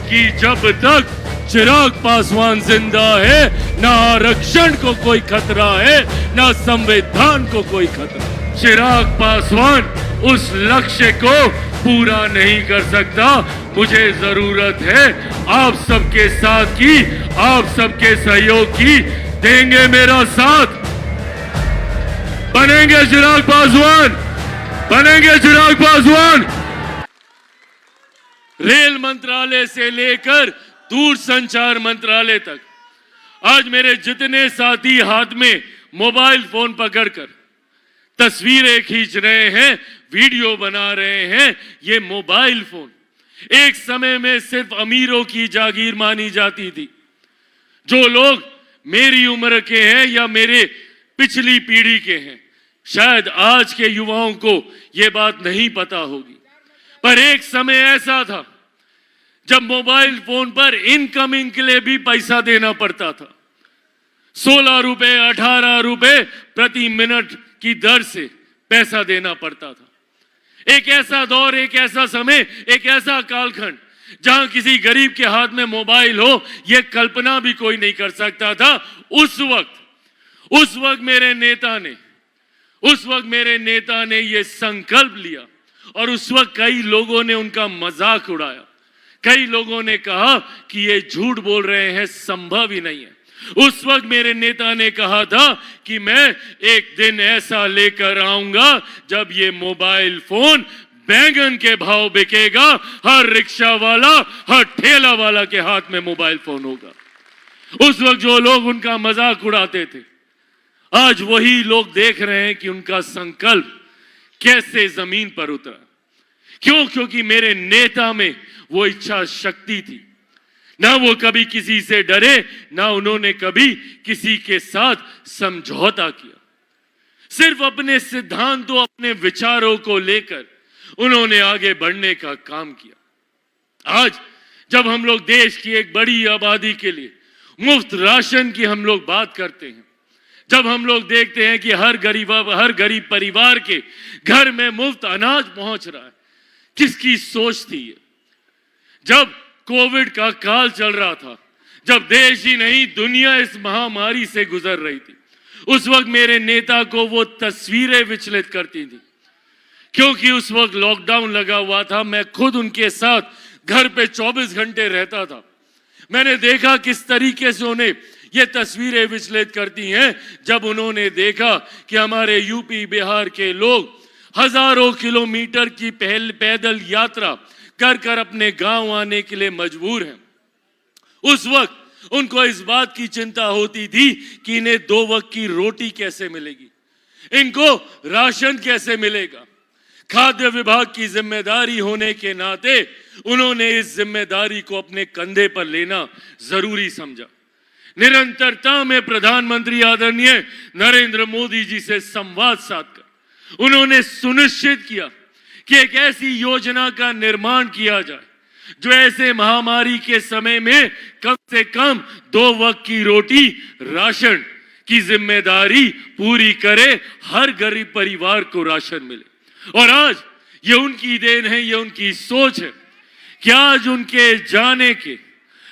कि जब तक चिराग पासवान जिंदा है ना आरक्षण को कोई खतरा है ना संविधान को कोई खतरा। चिराग पासवान उस लक्ष्य को पूरा नहीं कर सकता। मुझे जरूरत है आप सबके साथ की, आप सबके सहयोग की। देंगे मेरा साथ, बनेंगे चिराग पासवान, बनेंगे चिराग पासवान। रेल मंत्रालय से लेकर दूरसंचार मंत्रालय तक आज मेरे जितने साथी हाथ में मोबाइल फोन पकड़कर तस्वीरें खींच रहे हैं, वीडियो बना रहे हैं, ये मोबाइल फोन एक समय में सिर्फ अमीरों की जागीर मानी जाती थी। जो लोग मेरी उम्र के हैं या मेरे पिछली पीढ़ी के हैं, शायद आज के युवाओं को यह बात नहीं पता होगी, पर एक समय ऐसा था जब मोबाइल फोन पर इनकमिंग के लिए भी पैसा देना पड़ता था। 16 रुपए 18 रुपए प्रति मिनट की दर से पैसा देना पड़ता था। एक ऐसा दौर, एक ऐसा समय, एक ऐसा कालखंड जहां किसी गरीब के हाथ में मोबाइल हो, यह कल्पना भी कोई नहीं कर सकता था। उस वक्त मेरे नेता ने यह संकल्प लिया और उस वक्त कई लोगों ने उनका मजाक उड़ाया। कई लोगों ने कहा कि ये झूठ बोल रहे हैं, संभव ही नहीं है। उस वक्त मेरे नेता ने कहा था कि मैं एक दिन ऐसा लेकर आऊंगा जब ये मोबाइल फोन बैंगन के भाव बिकेगा, हर रिक्शा वाला, हर ठेला वाला के हाथ में मोबाइल फोन होगा। उस वक्त जो लोग उनका मजाक उड़ाते थे, आज वही लोग देख रहे हैं कि उनका संकल्प कैसे जमीन पर उतरा। क्यों? क्योंकि मेरे नेता में वो इच्छा शक्ति थी। ना वो कभी किसी से डरे, ना उन्होंने कभी किसी के साथ समझौता किया। सिर्फ अपने सिद्धांतों, अपने विचारों को लेकर उन्होंने आगे बढ़ने का काम किया। आज जब हम लोग देश की एक बड़ी आबादी के लिए मुफ्त राशन की हम लोग बात करते हैं, जब हम लोग देखते हैं कि हर गरीब परिवार के घर में मुफ्त अनाज पहुंच रहा है, किसकी सोच थी ये? जब कोविड का काल चल रहा था, जब देश ही नहीं दुनिया इस महामारी से गुजर रही थी, उस वक्त मेरे नेता को वो तस्वीरें विचलित करती थी। क्योंकि उस वक्त लॉकडाउन लगा हुआ था, मैं खुद उनके साथ घर पे 24 घंटे रहता था। मैंने देखा किस तरीके से उन्हें ये तस्वीरें विचलित करती हैं जब उन्होंने देखा कि हमारे यूपी बिहार के लोग हजारों किलोमीटर की पैदल यात्रा कर कर अपने गांव आने के लिए मजबूर हैं। उस वक्त उनको इस बात की चिंता होती थी कि इन्हें 2 वक्त की रोटी कैसे मिलेगी, इनको राशन कैसे मिलेगा। खाद्य विभाग की जिम्मेदारी होने के नाते उन्होंने इस जिम्मेदारी को अपने कंधे पर लेना जरूरी समझा। निरंतरता में प्रधानमंत्री आदरणीय नरेंद्र मोदी जी से संवाद साधकर उन्होंने सुनिश्चित किया कि एक ऐसी योजना का निर्माण किया जाए जो ऐसे महामारी के समय में कम से कम 2 वक्त की रोटी राशन की जिम्मेदारी पूरी करे, हर गरीब परिवार को राशन मिले। और आज ये उनकी देन है, ये उनकी सोच है कि आज उनके जाने के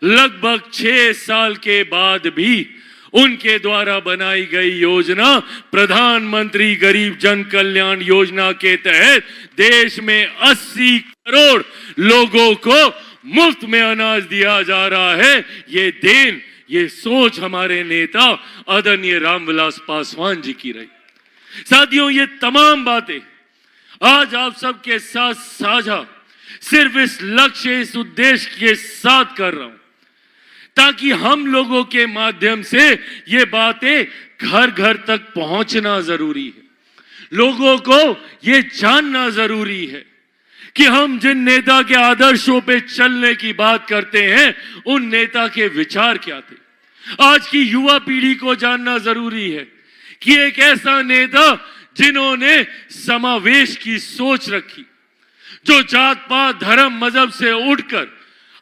लगभग 6 साल के बाद भी उनके द्वारा बनाई गई योजना प्रधानमंत्री गरीब जन कल्याण योजना के तहत देश में 80 करोड़ लोगों को मुफ्त में अनाज दिया जा रहा है। ये देन, ये सोच हमारे नेता आदरणीय रामविलास पासवान जी की रही। साथियों, ये तमाम बातें आज आप सबके साथ साझा सिर्फ इस लक्ष्य, इस उद्देश्य के साथ कर रहा हूं ताकि हम लोगों के माध्यम से ये बातें घर घर तक पहुंचना जरूरी है। लोगों को ये जानना जरूरी है कि हम जिन नेता के आदर्शों पे चलने की बात करते हैं, उन नेता के विचार क्या थे। आज की युवा पीढ़ी को जानना जरूरी है कि एक ऐसा नेता जिन्होंने समावेश की सोच रखी, जो जात पात धर्म मजहब से उठकर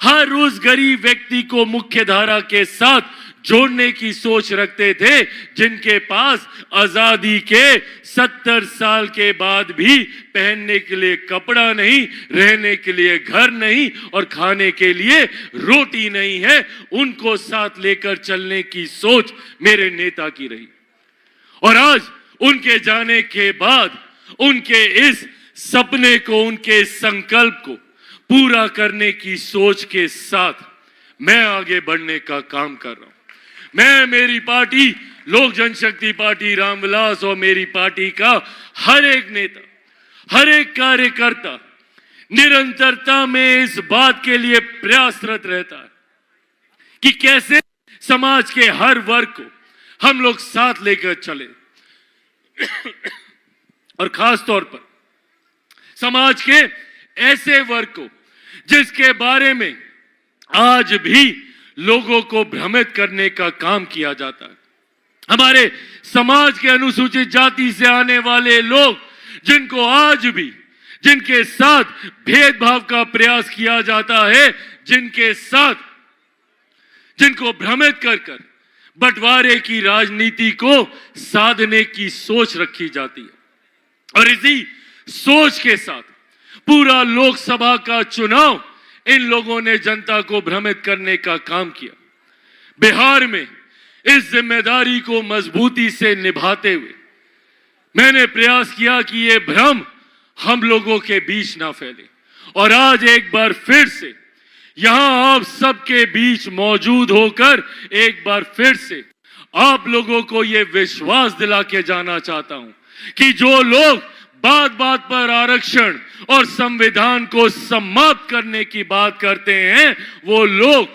हर उस गरीब व्यक्ति को मुख्य धारा के साथ जोड़ने की सोच रखते थे, जिनके पास आजादी के 70 साल के बाद भी पहनने के लिए कपड़ा नहीं, रहने के लिए घर नहीं और खाने के लिए रोटी नहीं है, उनको साथ लेकर चलने की सोच मेरे नेता की रही। और आज उनके जाने के बाद उनके इस सपने को, उनके संकल्प को पूरा करने की सोच के साथ मैं आगे बढ़ने का काम कर रहा हूं। मैं, मेरी पार्टी लोक जनशक्ति पार्टी रामविलास और मेरी पार्टी का हर एक नेता, हर एक कार्यकर्ता निरंतरता में इस बात के लिए प्रयासरत रहता है कि कैसे समाज के हर वर्ग को हम लोग साथ लेकर चले और खास तौर पर समाज के ऐसे वर्ग को जिसके बारे में आज भी लोगों को भ्रमित करने का काम किया जाता है। हमारे समाज के अनुसूचित जाति से आने वाले लोग, जिनको आज भी, जिनके साथ भेदभाव का प्रयास किया जाता है, जिनके साथ, जिनको भ्रमित कर बंटवारे की राजनीति को साधने की सोच रखी जाती है। और इसी सोच के साथ पूरा लोकसभा का चुनाव इन लोगों ने जनता को भ्रमित करने का काम किया। बिहार में इस जिम्मेदारी को मजबूती से निभाते हुए मैंने प्रयास किया कि ये भ्रम हम लोगों के बीच ना फैले। और आज एक बार फिर से यहां आप सबके बीच मौजूद होकर एक बार फिर से आप लोगों को यह विश्वास दिला के जाना चाहता हूं कि जो लोग बात बात पर आरक्षण और संविधान को समाप्त करने की बात करते हैं, वो लोग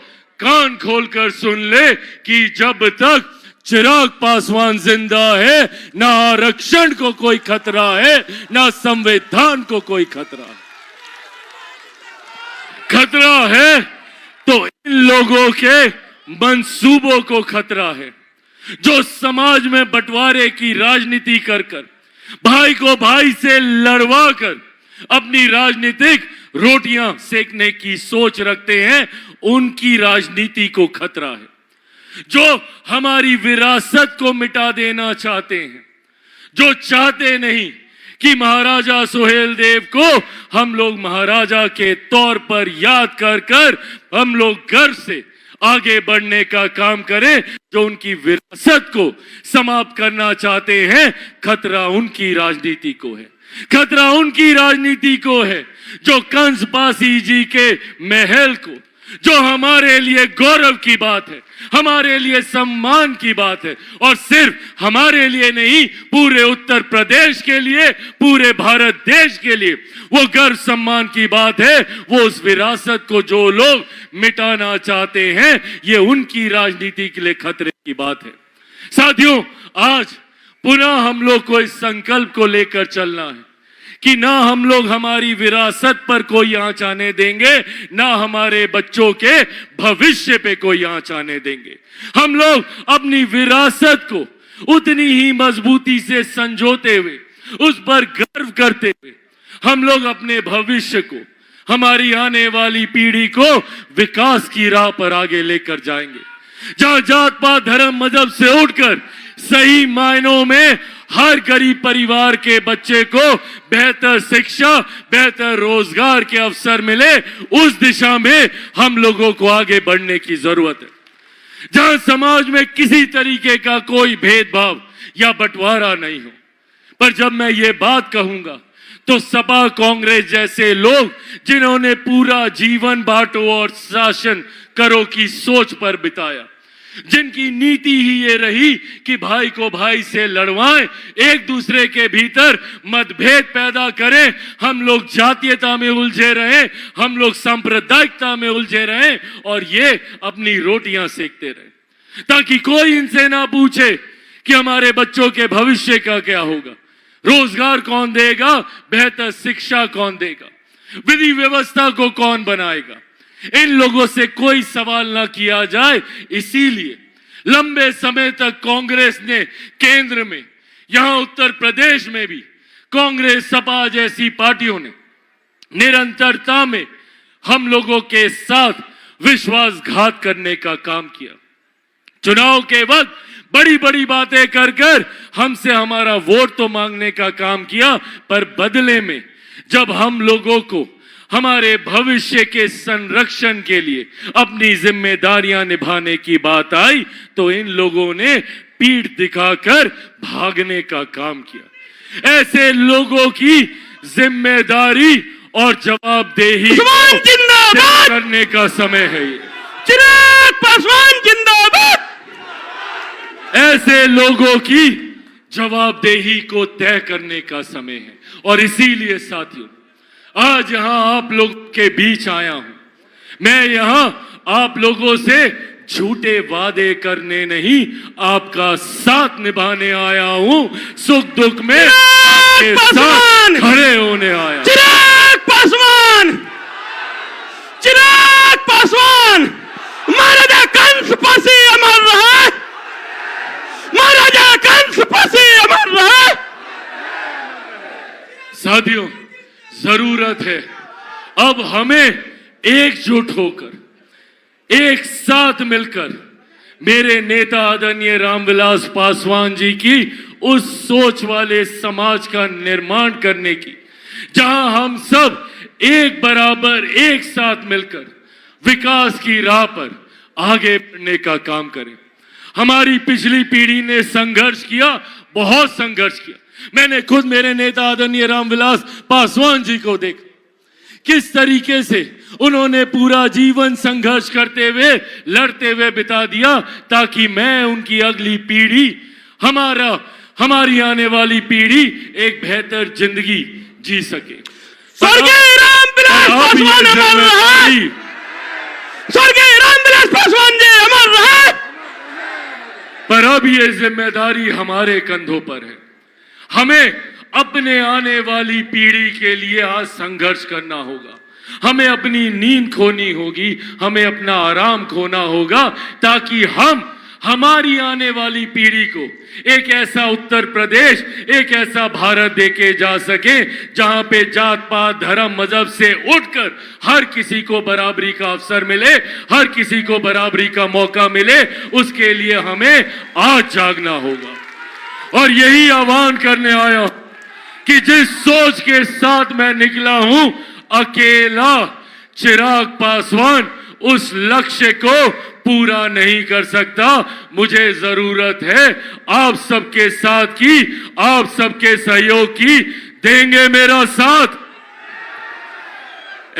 कान खोलकर सुन ले कि जब तक चिराग पासवान जिंदा है, ना आरक्षण को कोई खतरा है, ना संविधान को कोई खतरा है। खतरा है तो इन लोगों के मंसूबों को खतरा है, जो समाज में बंटवारे की राजनीति कर भाई को भाई से लड़वा कर अपनी राजनीतिक रोटियां सेकने की सोच रखते हैं, उनकी राजनीति को खतरा है। जो हमारी विरासत को मिटा देना चाहते हैं, जो चाहते नहीं कि महाराजा सुहेलदेव को हम लोग महाराजा के तौर पर याद कर हम लोग गर्व से आगे बढ़ने का काम करें, जो उनकी विरासत को समाप्त करना चाहते हैं, खतरा उनकी राजनीति को है। खतरा उनकी राजनीति को है जो कंस बासी जी के महल को, जो हमारे लिए गौरव की बात है, हमारे लिए सम्मान की बात है, और सिर्फ हमारे लिए नहीं, पूरे उत्तर प्रदेश के लिए, पूरे भारत देश के लिए वो गर्व सम्मान की बात है। वो उस विरासत को जो लोग मिटाना चाहते हैं, ये उनकी राजनीति के लिए खतरे की बात है। साथियों, आज पुनः हम लोग को इस संकल्प को लेकर चलना है कि ना हम लोग हमारी विरासत पर कोई आंच आने देंगे, ना हमारे बच्चों के भविष्य पे कोई आंच आने देंगे। हम लोग अपनी विरासत को उतनी ही मजबूती से संजोते हुए, उस पर गर्व करते हुए, हम लोग अपने भविष्य को, हमारी आने वाली पीढ़ी को विकास की राह पर आगे लेकर जाएंगे, जहां जात पात धर्म मजहब से उठकर सही मायनों में हर गरीब परिवार के बच्चे को बेहतर शिक्षा, बेहतर रोजगार के अवसर मिले। उस दिशा में हम लोगों को आगे बढ़ने की जरूरत है, जहां समाज में किसी तरीके का कोई भेदभाव या बंटवारा नहीं हो। पर जब मैं ये बात कहूंगा तो सपा कांग्रेस जैसे लोग, जिन्होंने पूरा जीवन बांटो और शासन करो की सोच पर बिताया, जिनकी नीति ही ये रही कि भाई को भाई से लड़वाएं, एक दूसरे के भीतर मतभेद पैदा करें, हम लोग जातीयता में उलझे रहे, हम लोग सांप्रदायिकता में उलझे रहे और ये अपनी रोटियां सेकते रहे, ताकि कोई इनसे ना पूछे कि हमारे बच्चों के भविष्य का क्या होगा, रोजगार कौन देगा, बेहतर शिक्षा कौन देगा, विधि व्यवस्था को कौन बनाएगा। इन लोगों से कोई सवाल ना किया जाए। इसीलिए लंबे समय तक कांग्रेस ने केंद्र में, यहां उत्तर प्रदेश में भी कांग्रेस, सपा जैसी पार्टियों ने निरंतरता में हम लोगों के साथ विश्वासघात करने का काम किया। चुनाव के वक्त बड़ी बड़ी बातें कर कर हमसे हमारा वोट तो मांगने का काम किया, पर बदले में जब हम लोगों को हमारे भविष्य के संरक्षण के लिए अपनी जिम्मेदारियां निभाने की बात आई तो इन लोगों ने पीठ दिखाकर भागने का काम किया। ऐसे लोगों की जिम्मेदारी और जवाबदेही तय करने का समय है ये। चिराग पासवान जिंदाबाद। ऐसे लोगों की जवाबदेही को तय करने का समय है और इसीलिए साथियों आज यहां आप लोग के बीच आया हूं। मैं यहां आप लोगों से झूठे वादे करने नहीं, आपका साथ निभाने आया हूं। सुख दुख में आपके साथ खड़े होने आया। चिराग पासवान, चिराग पासवान, महाराजा कंस फांसी अमर रहे, महाराजा कंस फांसी अमर रहे। साथियों जरूरत है अब हमें एकजुट होकर एक साथ मिलकर मेरे नेता आदरणीय रामविलास पासवान जी की उस सोच वाले समाज का निर्माण करने की जहां हम सब एक बराबर एक साथ मिलकर विकास की राह पर आगे बढ़ने का काम करें। हमारी पिछली पीढ़ी ने संघर्ष किया, बहुत संघर्ष किया। मैंने खुद मेरे नेता आदरणीय रामविलास पासवान जी को देखा किस तरीके से उन्होंने पूरा जीवन संघर्ष करते हुए लड़ते हुए बिता दिया ताकि मैं उनकी अगली पीढ़ी हमारी आने वाली पीढ़ी एक बेहतर जिंदगी जी सके। स्वर्गीय रामविलास पासवान अमर रहे, स्वर्गीय रामविलास पासवान जी अमर रहे। पर अब ये जिम्मेदारी हमारे कंधों पर है। हमें अपने आने वाली पीढ़ी के लिए आज संघर्ष करना होगा। हमें अपनी नींद खोनी होगी, हमें अपना आराम खोना होगा ताकि हम हमारी आने वाली पीढ़ी को एक ऐसा उत्तर प्रदेश, एक ऐसा भारत देके जा सके जहां पे जात पात धर्म मजहब से उठकर हर किसी को बराबरी का अवसर मिले, हर किसी को बराबरी का मौका मिले। उसके लिए हमें आज जागना होगा और यही आह्वान करने आया कि जिस सोच के साथ मैं निकला हूं, अकेला चिराग पासवान उस लक्ष्य को पूरा नहीं कर सकता। मुझे जरूरत है आप सबके साथ की, आप सबके सहयोग की। देंगे मेरा साथ?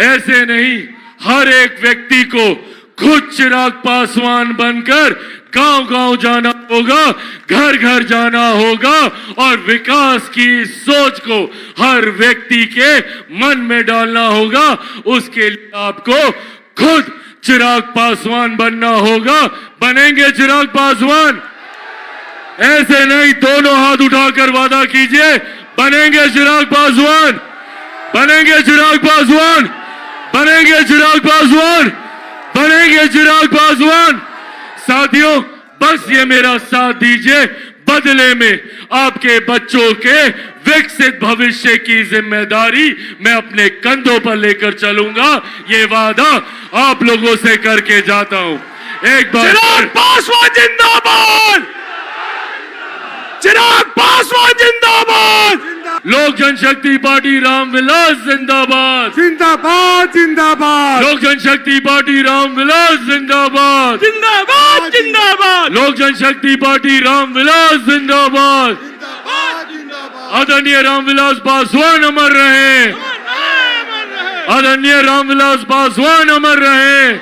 ऐसे नहीं, हर एक व्यक्ति को खुद चिराग पासवान बनकर गांव गांव जाना होगा, घर घर जाना होगा और विकास की सोच को हर व्यक्ति के मन में डालना होगा। उसके लिए आपको खुद चिराग पासवान बनना होगा। बनेंगे चिराग पासवान? ऐसे नहीं, दोनों हाथ उठाकर वादा कीजिए, बनेंगे चिराग पासवान, बनेंगे चिराग पासवान, बनेंगे चिराग पासवान, बनेंगे चिराग पासवान। साथियों बस ये मेरा साथ दीजिए, बदले में आपके बच्चों के विकसित भविष्य की जिम्मेदारी मैं अपने कंधों पर लेकर चलूंगा। ये वादा आप लोगों से करके जाता हूं। एक बार चिराग पासवान जिंदाबाद, चिराग पासवान जिंदाबाद, लोक जनशक्ति पार्टी रामविलास जिंदाबाद, जिंदाबाद जिंदाबाद, लोक जनशक्ति पार्टी रामविलास जिंदाबाद, जिंदाबाद जिंदाबाद, लोक जनशक्ति पार्टी रामविलास जिंदाबाद। आदरणीय रामविलास पासवान अमर रहे, आदरणीय रामविलास पासवान अमर रहे।